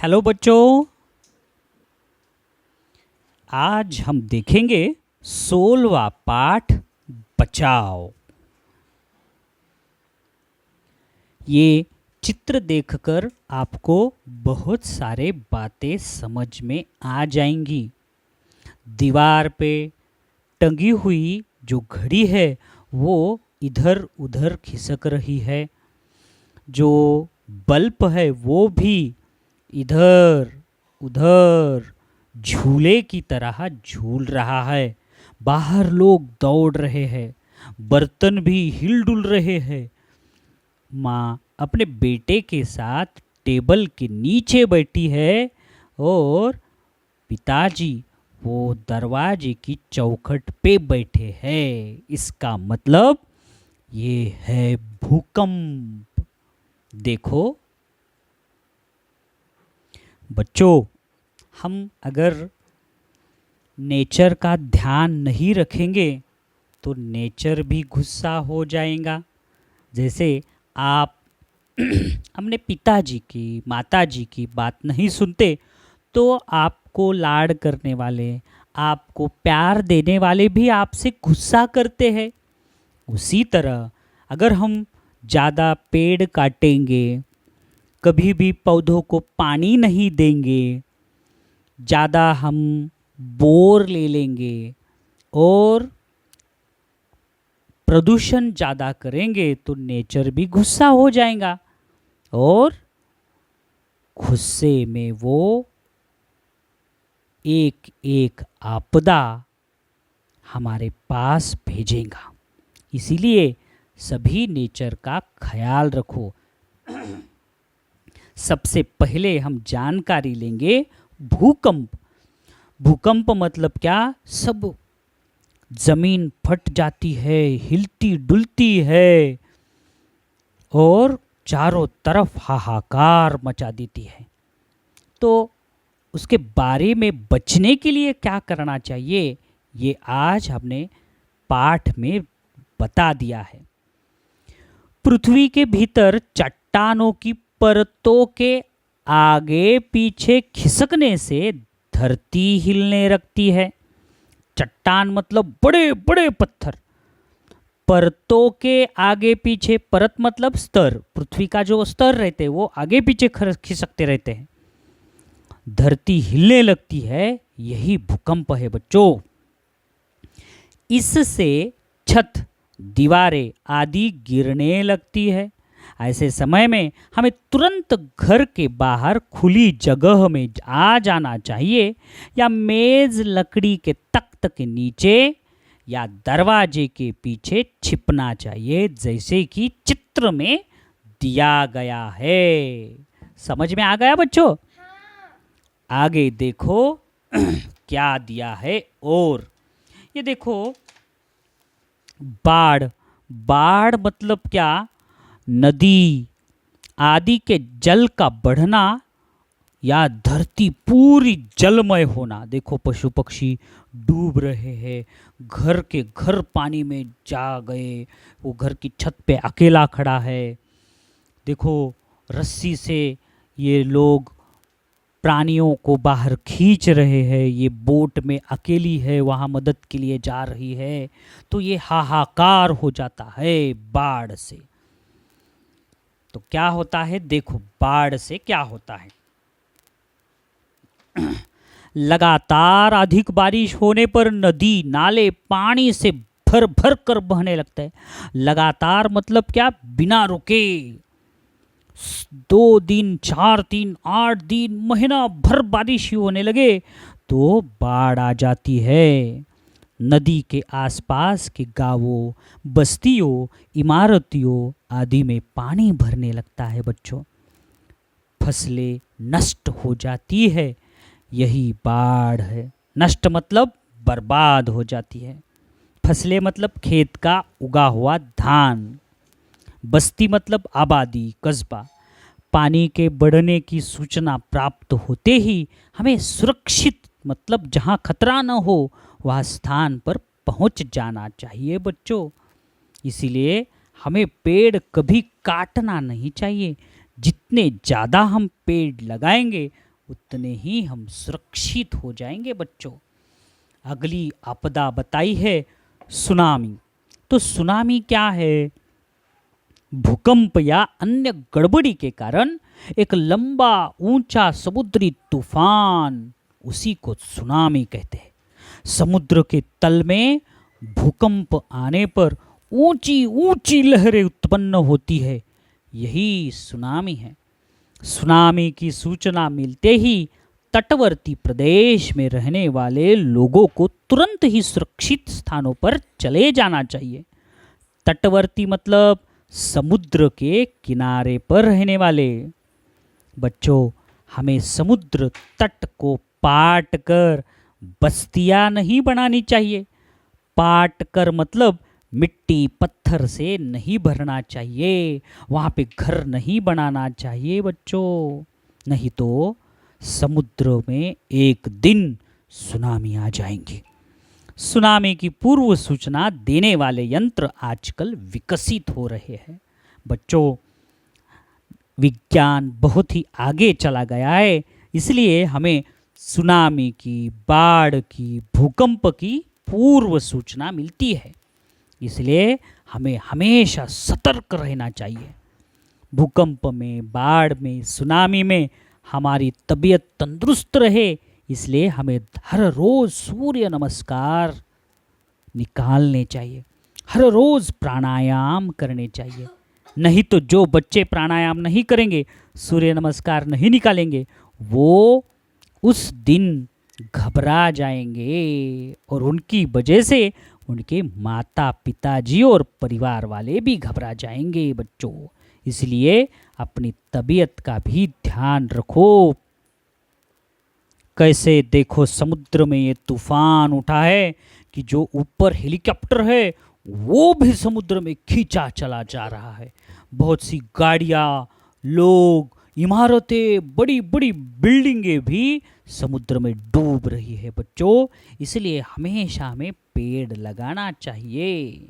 Hello बच्चों, आज हम देखेंगे 16वां पाठ बचाओ। ये चित्र देखकर आपको बहुत सारे बातें समझ में आ जाएंगी। दीवार पे टंगी हुई जो घड़ी है वो इधर उधर खिसक रही है। जो बल्ब है वो भी इधर उधर झूले की तरह झूल रहा है। बाहर लोग दौड़ रहे हैं, बर्तन भी हिलडुल रहे हैं। माँ अपने बेटे के साथ टेबल के नीचे बैठी है और पिताजी वो दरवाजे की चौखट पे बैठे हैं। इसका मतलब ये है भूकंप। देखो बच्चों, हम अगर नेचर का ध्यान नहीं रखेंगे तो नेचर भी गुस्सा हो जाएगा। जैसे आप अपने पिताजी की माताजी की बात नहीं सुनते तो आपको लाड करने वाले, आपको प्यार देने वाले भी आपसे गुस्सा करते हैं। उसी तरह अगर हम ज़्यादा पेड़ काटेंगे, कभी भी पौधों को पानी नहीं देंगे, ज़्यादा हम बोर ले लेंगे और प्रदूषण ज़्यादा करेंगे तो नेचर भी गुस्सा हो जाएगा और गुस्से में वो एक एक आपदा हमारे पास भेजेगा। इसीलिए सभी नेचर का ख्याल रखो। सबसे पहले हम जानकारी लेंगे भूकंप। भूकंप मतलब क्या? सब जमीन फट जाती है, हिलती डुलती है और चारों तरफ हाहाकार मचा देती है। तो उसके बारे में बचने के लिए क्या करना चाहिए, ये आज हमने पाठ में बता दिया है। पृथ्वी के भीतर चट्टानों की परतों के आगे पीछे खिसकने से धरती हिलने लगती है। चट्टान मतलब बड़े बड़े पत्थर, परतों के आगे पीछे, परत मतलब स्तर, पृथ्वी का जो स्तर रहते हैं वो आगे पीछे खिसकते रहते हैं, धरती हिलने लगती है। यही भूकंप है बच्चों। इससे छत, दीवारें आदि गिरने लगती है। ऐसे समय में हमें तुरंत घर के बाहर खुली जगह में आ जाना चाहिए या मेज लकड़ी के तख्त के नीचे या दरवाजे के पीछे छिपना चाहिए, जैसे कि चित्र में दिया गया है। समझ में आ गया बच्चों? आगे देखो क्या दिया है। और ये देखो, बाढ़। बाढ़ मतलब क्या? नदी आदि के जल का बढ़ना या धरती पूरी जलमय होना। देखो पशु पक्षी डूब रहे हैं, घर के घर पानी में जा गए, वो घर की छत पे अकेला खड़ा है। देखो रस्सी से ये लोग प्राणियों को बाहर खींच रहे हैं, ये बोट में अकेली है, वहाँ मदद के लिए जा रही है। तो ये हाहाकार हो जाता है बाढ़ से। तो क्या होता है? देखो बाढ़ से क्या होता है। लगातार अधिक बारिश होने पर नदी नाले पानी से भर भर कर बहने लगता है। लगातार मतलब क्या? बिना रुके, 2 दिन, 4 दिन, 8 दिन, महीना भर बारिश ही होने लगे तो बाढ़ आ जाती है। नदी के आसपास के गांवों, बस्तियों, इमारतियों आदि में पानी भरने लगता है बच्चों। फसलें नष्ट हो जाती है। यही बाढ़ है। नष्ट मतलब बर्बाद हो जाती है। फसलें मतलब खेत का उगा हुआ धान। बस्ती मतलब आबादी, कस्बा। पानी के बढ़ने की सूचना प्राप्त होते ही हमें सुरक्षित मतलब जहाँ खतरा न हो वह स्थान पर पहुँच जाना चाहिए बच्चों। इसीलिए हमें पेड़ कभी काटना नहीं चाहिए। जितने ज़्यादा हम पेड़ लगाएंगे उतने ही हम सुरक्षित हो जाएंगे बच्चों। अगली आपदा बताई है सुनामी। तो सुनामी क्या है? भूकंप या अन्य गड़बड़ी के कारण एक लंबा ऊंचा समुद्री तूफान, उसी को सुनामी कहते हैं। समुद्र के तल में भूकंप आने पर ऊंची ऊंची लहरें उत्पन्न होती है, यही सुनामी है। सुनामी की सूचना मिलते ही तटवर्ती प्रदेश में रहने वाले लोगों को तुरंत ही सुरक्षित स्थानों पर चले जाना चाहिए। तटवर्ती मतलब समुद्र के किनारे पर रहने वाले। बच्चों, हमें समुद्र तट को पाट कर बस्तियां नहीं बनानी चाहिए। पाट कर मतलब मिट्टी पत्थर से नहीं भरना चाहिए, वहाँ पे घर नहीं बनाना चाहिए बच्चों, नहीं तो समुद्र में एक दिन सुनामी आ जाएंगी। सुनामी की पूर्व सूचना देने वाले यंत्र आजकल विकसित हो रहे हैं। बच्चों, विज्ञान बहुत ही आगे चला गया है, इसलिए हमें सुनामी की, बाढ़ की, भूकंप की पूर्व सूचना मिलती है। इसलिए हमें हमेशा सतर्क रहना चाहिए। भूकंप में, बाढ़ में, सुनामी में हमारी तबीयत तंदुरुस्त रहे, इसलिए हमें हर रोज सूर्य नमस्कार निकालने चाहिए, हर रोज प्राणायाम करने चाहिए। नहीं तो जो बच्चे प्राणायाम नहीं करेंगे, सूर्य नमस्कार नहीं निकालेंगे, वो उस दिन घबरा जाएंगे और उनकी वजह से उनके माता पिताजी और परिवार वाले भी घबरा जाएंगे बच्चों। इसलिए अपनी तबीयत का भी ध्यान रखो। कैसे देखो समुद्र में ये तूफान उठा है कि जो ऊपर हेलीकॉप्टर है वो भी समुद्र में खींचा चला जा रहा है। बहुत सी गाड़ियाँ, लोग, इमारतें, बड़ी बड़ी बिल्डिंगें भी समुद्र में डूब रही है बच्चों। इसलिए हमेशा हमें पेड़ लगाना चाहिए।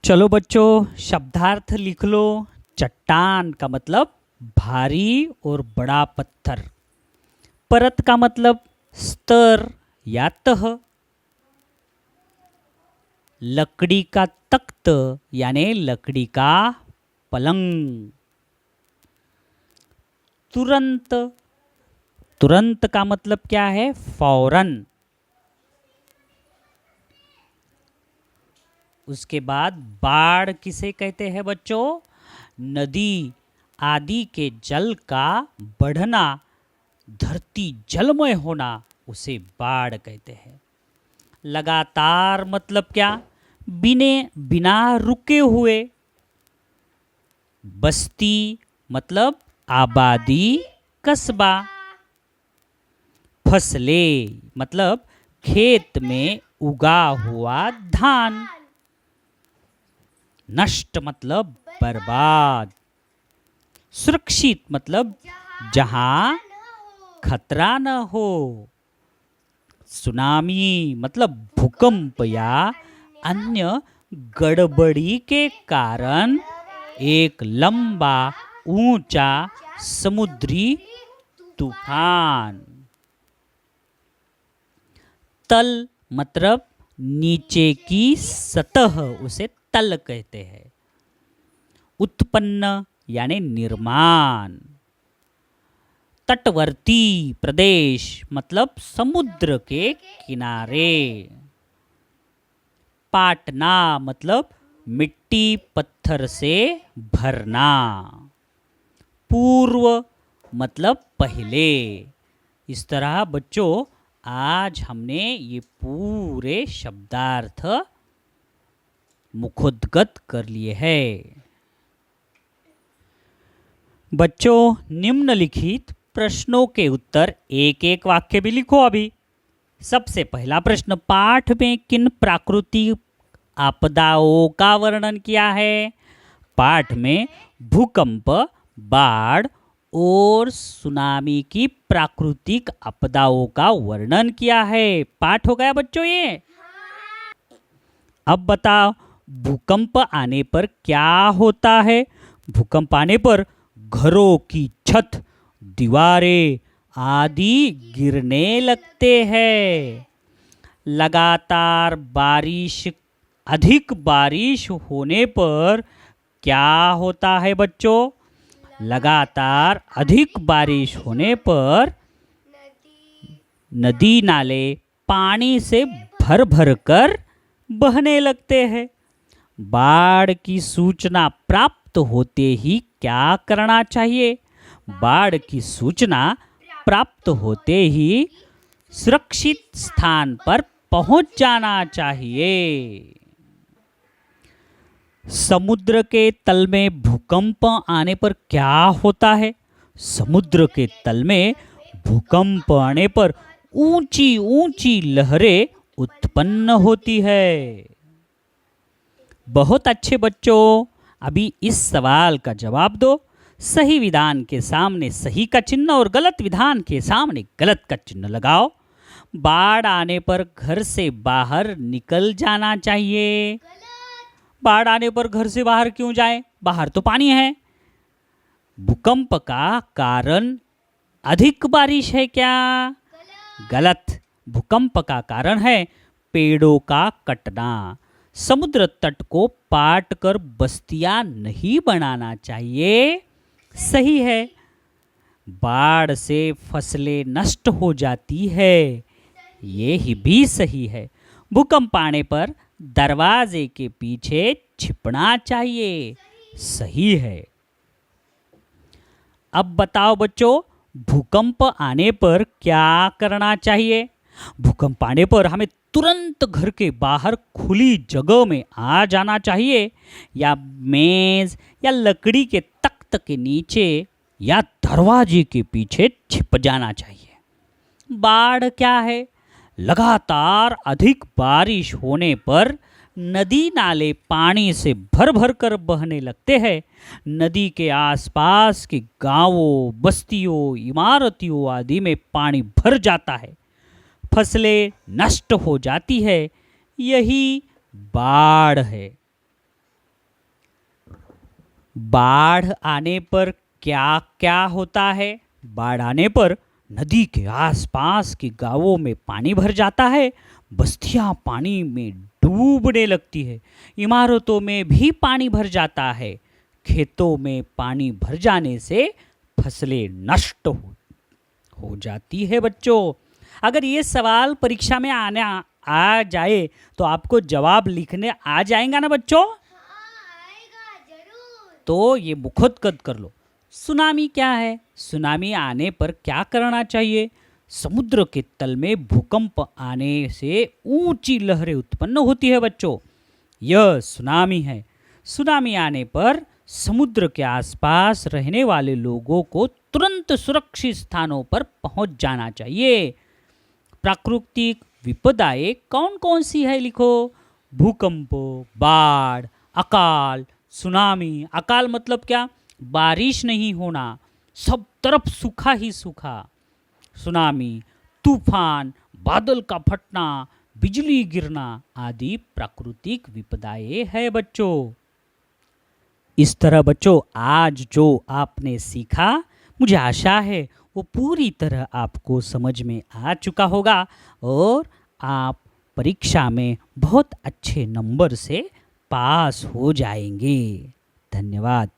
चलो बच्चों, शब्दार्थ लिख लो। चट्टान का मतलब भारी और बड़ा पत्थर। परत का मतलब स्तर या तह। लकड़ी का तख्त यानी लकड़ी का पलंग। तुरंत, तुरंत का मतलब क्या है? फौरन। उसके बाद बाढ़ किसे कहते हैं बच्चों? नदी आदि के जल का बढ़ना, धरती जलमय होना, उसे बाढ़ कहते हैं। लगातार मतलब क्या? बिना रुके हुए। बस्ती मतलब आबादी, कस्बा। फसलें मतलब खेत में उगा हुआ धान। नष्ट मतलब बर्बाद। सुरक्षित मतलब जहां खतरा न हो। सुनामी मतलब भूकंप या अन्य गड़बड़ी के कारण एक लंबा ऊंचा समुद्री तूफान। तल मतलब नीचे की सतह, उसे तल कहते हैं। उत्पन्न यानी निर्माण। तटवर्ती प्रदेश मतलब समुद्र के किनारे। पाटना मतलब मिट्टी पत्थर से भरना। पूर्व मतलब पहले। इस तरह बच्चों आज हमने ये पूरे शब्दार्थ मुखोद्गत कर लिए हैं। बच्चों निम्नलिखित प्रश्नों के उत्तर एक एक वाक्य भी लिखो अभी। सबसे पहला प्रश्न, पाठ में किन प्राकृतिक आपदाओं का वर्णन किया है? पाठ में भूकंप, बाढ़ और सुनामी की प्राकृतिक आपदाओं का वर्णन किया है। पाठ हो गया बच्चों ये। अब बताओ भूकंप आने पर क्या होता है? भूकंप आने पर घरों की छत दीवारें आदि गिरने लगते हैं। लगातार अधिक बारिश होने पर क्या होता है बच्चों? लगातार अधिक बारिश होने पर नदी नाले पानी से भर भर कर बहने लगते हैं। बाढ़ की सूचना प्राप्त होते ही क्या करना चाहिए? बाढ़ की सूचना प्राप्त होते ही सुरक्षित स्थान पर पहुंच जाना चाहिए। समुद्र के तल में भूकंप आने पर क्या होता है? समुद्र के तल में भूकंप आने पर ऊंची ऊंची लहरें उत्पन्न होती है। बहुत अच्छे बच्चों, अभी इस सवाल का जवाब दो। सही विधान के सामने सही का चिन्ह और गलत विधान के सामने गलत का चिन्ह लगाओ। बाढ़ आने पर घर से बाहर निकल जाना चाहिए। बाढ़ आने पर घर से बाहर क्यों जाएं? बाहर तो पानी है। भूकंप का कारण अधिक बारिश है क्या? गलत। भूकंप का कारण है पेड़ों का कटना। समुद्र तट को पाट कर बस्तियां नहीं बनाना चाहिए। सही है। बाढ़ से फसलें नष्ट हो जाती है। ये ही भी सही है। भूकंप आने पर दरवाजे के पीछे छिपना चाहिए। सही है। अब बताओ बच्चों, भूकंप आने पर क्या करना चाहिए? भूकंप आने पर हमें तुरंत घर के बाहर खुली जगह में आ जाना चाहिए, या मेज या लकड़ी के तख्त के नीचे या दरवाजे के पीछे छिप जाना चाहिए। बाढ़ क्या है? लगातार अधिक बारिश होने पर नदी नाले पानी से भर भर कर बहने लगते हैं। नदी के आसपास के गांवों, बस्तियों, इमारतों आदि में पानी भर जाता है। फसलें नष्ट हो जाती है। यही बाढ़ है। बाढ़ आने पर क्या क्या होता है? बाढ़ आने पर नदी के आसपास के गांवों में पानी भर जाता है। बस्तियां पानी में डूबने लगती है। इमारतों में भी पानी भर जाता है। खेतों में पानी भर जाने से फसलें नष्ट हो जाती है। बच्चों, अगर ये सवाल परीक्षा में आ जाए तो आपको जवाब लिखने आ जाएगा ना बच्चों? आएगा जरूर। तो ये मुखोद्गत कर लो। सुनामी क्या है? सुनामी आने पर क्या करना चाहिए? समुद्र के तल में भूकंप आने से ऊंची लहरें उत्पन्न होती है बच्चों। यह सुनामी है। सुनामी आने पर समुद्र के आसपास रहने वाले लोगों को तुरंत सुरक्षित स्थानों पर पहुंच जाना चाहिए। प्राकृतिक विपदाएं कौन कौन सी है? लिखो। भूकंप, बाढ़, अकाल, सुनामी। अकाल मतलब क्या? बारिश नहीं होना, सब तरफ सूखा ही सूखा। सुनामी, तूफान, बादल का फटना, बिजली गिरना आदि प्राकृतिक विपदाएं है बच्चों। इस तरह बच्चों, आज जो आपने सीखा, मुझे आशा है वो पूरी तरह आपको समझ में आ चुका होगा और आप परीक्षा में बहुत अच्छे नंबर से पास हो जाएंगे। धन्यवाद।